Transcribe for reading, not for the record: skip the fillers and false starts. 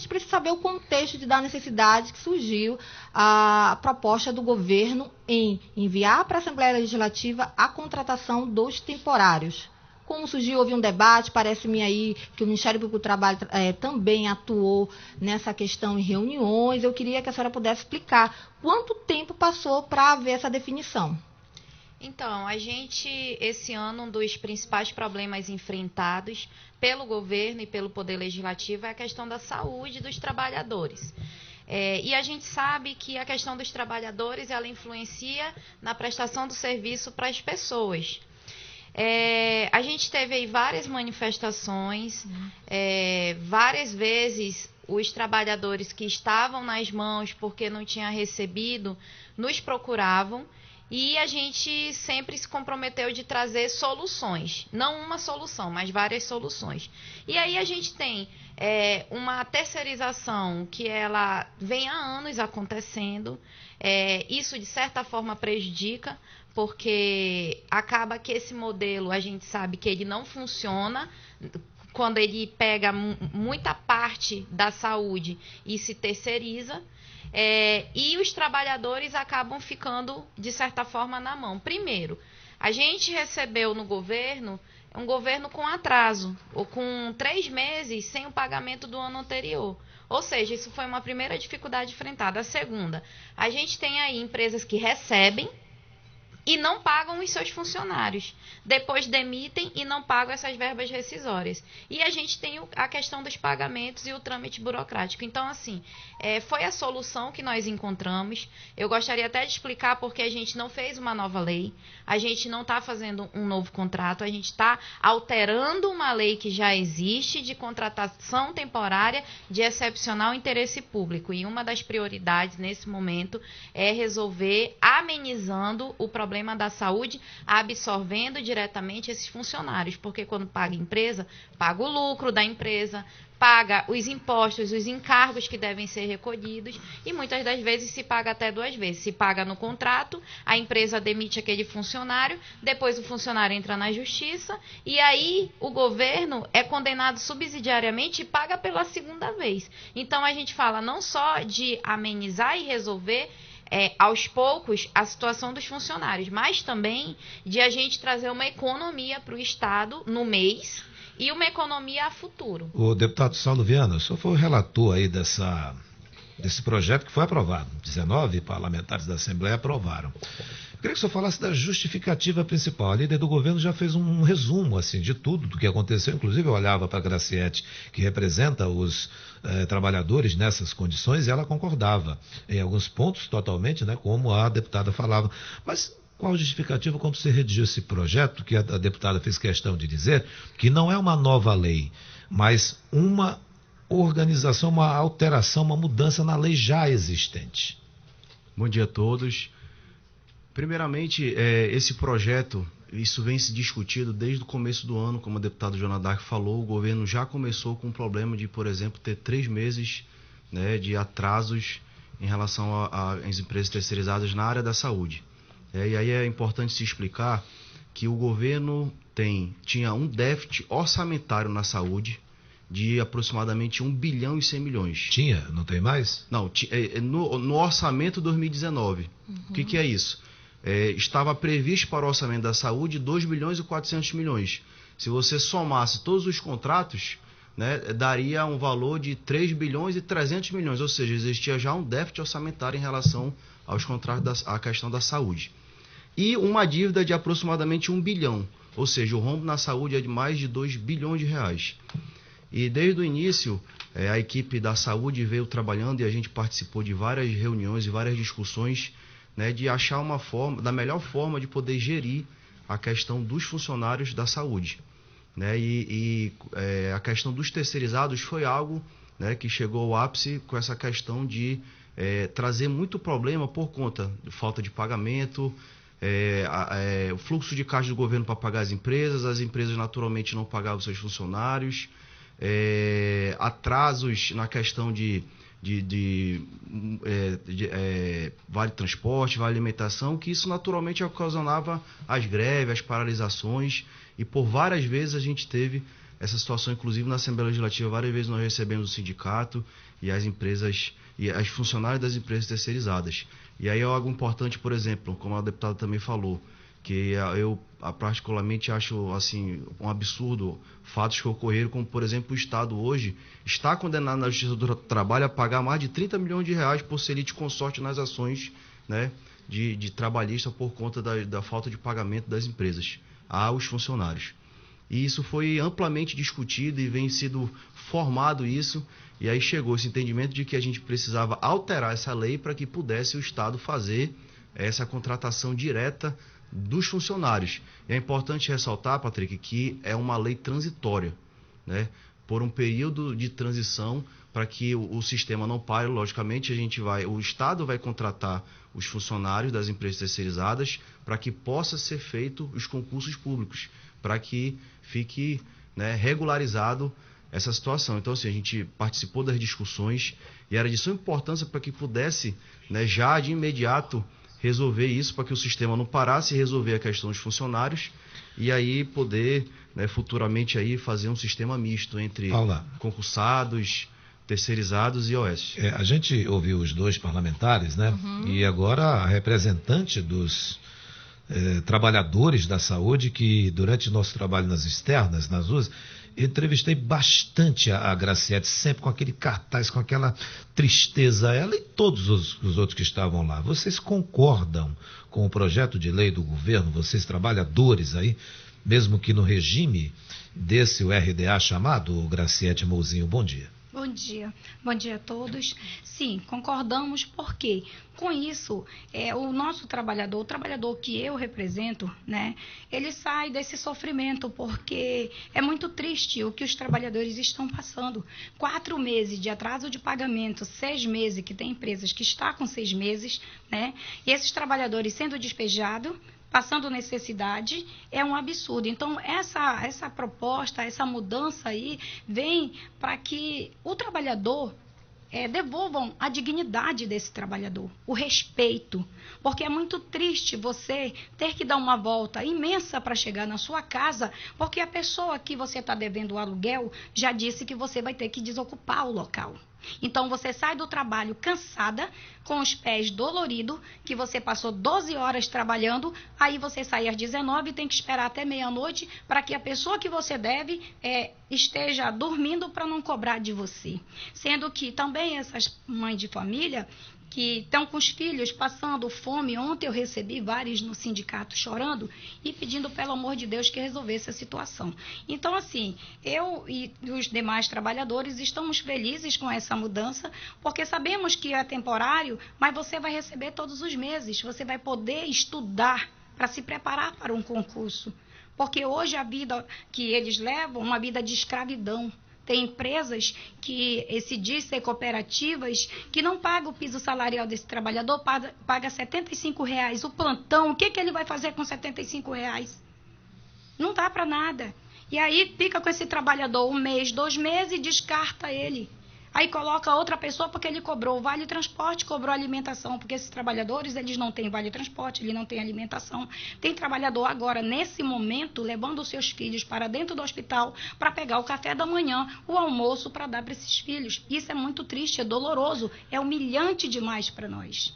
gente precisa saber o contexto da necessidade que surgiu a proposta do governo em enviar para a Assembleia Legislativa a contratação dos temporários. Como surgiu, houve um debate, parece-me aí que o Ministério Público do Trabalho também atuou nessa questão em reuniões. Eu queria que a senhora pudesse explicar quanto tempo passou para haver essa definição. Então, esse ano, um dos principais problemas enfrentados pelo governo e pelo Poder Legislativo é a questão da saúde dos trabalhadores. E a gente sabe que a questão dos trabalhadores, ela influencia na prestação do serviço para as pessoas. A gente teve aí várias manifestações, várias vezes os trabalhadores que estavam nas mãos porque não tinham recebido, nos procuravam e a gente sempre se comprometeu de trazer soluções, não uma solução, mas várias soluções. E aí a gente tem uma terceirização que ela vem há anos acontecendo, isso de certa forma prejudica, porque acaba que esse modelo, a gente sabe que ele não funciona quando ele pega muita parte da saúde e se terceiriza, e os trabalhadores acabam ficando, de certa forma, na mão. Primeiro, a gente recebeu no governo um governo com atraso, ou com 3 meses sem o pagamento do ano anterior. Ou seja, isso foi uma primeira dificuldade enfrentada. A segunda, a gente tem aí empresas que recebem e não pagam os seus funcionários. Depois demitem e não pagam essas verbas rescisórias. E a gente tem a questão dos pagamentos e o trâmite burocrático. Então, assim, foi a solução que nós encontramos. Eu gostaria até de explicar porque a gente não fez uma nova lei, a gente não está fazendo um novo contrato, a gente está alterando uma lei que já existe de contratação temporária de excepcional interesse público. E uma das prioridades nesse momento é resolver amenizando o problema da saúde, absorvendo diretamente esses funcionários, porque quando paga a empresa, paga o lucro da empresa, paga os impostos, os encargos que devem ser recolhidos e muitas das vezes se paga até 2 vezes. Se paga no contrato, a empresa demite aquele funcionário, depois o funcionário entra na justiça e aí o governo é condenado subsidiariamente e paga pela segunda vez. Então a gente fala não só de amenizar e resolver aos poucos a situação dos funcionários, mas também de a gente trazer uma economia para o Estado no mês e uma economia a futuro. O deputado Saulo Viana, o senhor foi o relator aí desse projeto que foi aprovado. 19 parlamentares da Assembleia aprovaram. Eu queria que o senhor falasse da justificativa principal. A líder do governo já fez um resumo assim, de tudo do que aconteceu. Inclusive, eu olhava para a Graciete, que representa os trabalhadores nessas condições, e ela concordava em alguns pontos totalmente, né, como a deputada falava. Mas qual a justificativa quando você redigiu esse projeto, que a deputada fez questão de dizer, que não é uma nova lei, mas uma organização, uma alteração, uma mudança na lei já existente? Bom dia a todos. Primeiramente, esse projeto, isso vem se discutido desde o começo do ano, como a deputada Joana Dark falou, o governo já começou com o problema de, por exemplo, ter 3 meses, né, de atrasos em relação às empresas terceirizadas na área da saúde. E aí é importante se explicar que o governo tinha um déficit orçamentário na saúde de aproximadamente 1 bilhão e 100 milhões. Tinha? Não tem mais? Não, no orçamento 2019. O que é isso? Estava previsto para o orçamento da saúde 2 bilhões e 400 milhões. Se você somasse todos os contratos, né, daria um valor de 3 bilhões e 300 milhões, ou seja, existia já um déficit orçamentário em relação aos contratos à questão da saúde. E uma dívida de aproximadamente 1 bilhão, ou seja, o rombo na saúde é de mais de 2 bilhões de reais. E desde o início, a equipe da saúde veio trabalhando e a gente participou de várias reuniões e várias discussões, né, de achar uma forma, da melhor forma de poder gerir a questão dos funcionários da saúde. Né, a questão dos terceirizados foi algo, né, que chegou ao ápice com essa questão de trazer muito problema por conta de falta de pagamento, o fluxo de caixa do governo para pagar as empresas naturalmente não pagavam seus funcionários, atrasos na questão de vale transporte, vale alimentação, que isso naturalmente ocasionava as greves, as paralisações, e por várias vezes a gente teve, essa situação, inclusive na Assembleia Legislativa, várias vezes nós recebemos o sindicato e as empresas, e as funcionárias das empresas terceirizadas. E aí é algo importante, por exemplo, como a deputada também falou, que eu particularmente acho assim, um absurdo fatos que ocorreram, como por exemplo o Estado hoje está condenado na Justiça do Trabalho a pagar mais de 30 milhões de reais por selite consorte nas ações, né, de trabalhista por conta da falta de pagamento das empresas aos funcionários. E isso foi amplamente discutido e vem sido formado isso, e aí chegou esse entendimento de que a gente precisava alterar essa lei para que pudesse o Estado fazer essa contratação direta dos funcionários. E é importante ressaltar, Patrick, que é uma lei transitória, né? Por um período de transição, para que o sistema não pare. Logicamente, o Estado vai contratar os funcionários das empresas terceirizadas para que possa ser feito os concursos públicos, para que fique, né, regularizado essa situação. Então, assim, a gente participou das discussões e era de suma importância para que pudesse, né, já de imediato resolver isso, para que o sistema não parasse e resolver a questão dos funcionários e aí poder, né, futuramente aí fazer um sistema misto entre concursados, terceirizados e OS. A gente ouviu os dois parlamentares, né? E agora a representante dos trabalhadores da saúde, que durante nosso trabalho nas externas, nas ruas, entrevistei bastante a Graciete, sempre com aquele cartaz, com aquela tristeza, ela e todos os outros que estavam lá. Vocês concordam com o projeto de lei do governo, vocês trabalhadores aí, mesmo que no regime desse o RDA chamado, Graciete Mouzinho? Bom dia. Bom dia a todos. Sim, concordamos, porque com isso, o nosso trabalhador, o trabalhador que eu represento, né, ele sai desse sofrimento, porque é muito triste o que os trabalhadores estão passando. 4 meses de atraso de pagamento, 6 meses, que tem empresas que estão com 6 meses, né, e esses trabalhadores sendo despejados, passando necessidade, é um absurdo. Então, essa proposta, essa mudança aí, vem para que o trabalhador devolvam a dignidade desse trabalhador, o respeito. Porque é muito triste você ter que dar uma volta imensa para chegar na sua casa, porque a pessoa que você está devendo o aluguel já disse que você vai ter que desocupar o local. Então, você sai do trabalho cansada, com os pés doloridos, que você passou 12 horas trabalhando, aí você sai às 19 e tem que esperar até meia-noite para que a pessoa que você deve esteja dormindo para não cobrar de você. Sendo que também essas mães de família que estão com os filhos passando fome. Ontem eu recebi vários no sindicato chorando e pedindo, pelo amor de Deus, que resolvesse a situação. Então, assim, eu e os demais trabalhadores estamos felizes com essa mudança, porque sabemos que é temporário, mas você vai receber todos os meses, você vai poder estudar para se preparar para um concurso. Porque hoje a vida que eles levam é uma vida de escravidão. Tem empresas que se diz ser cooperativas que não pagam o piso salarial desse trabalhador, paga R$75. O plantão, o que ele vai fazer com R$75? Não dá para nada. E aí fica com esse trabalhador 1 mês, 2 meses e descarta ele. Aí coloca outra pessoa porque ele cobrou vale transporte, cobrou alimentação, porque esses trabalhadores, eles não têm vale transporte, eles não têm alimentação. Tem trabalhador agora, nesse momento, levando os seus filhos para dentro do hospital para pegar o café da manhã, o almoço para dar para esses filhos. Isso é muito triste, é doloroso, é humilhante demais para nós.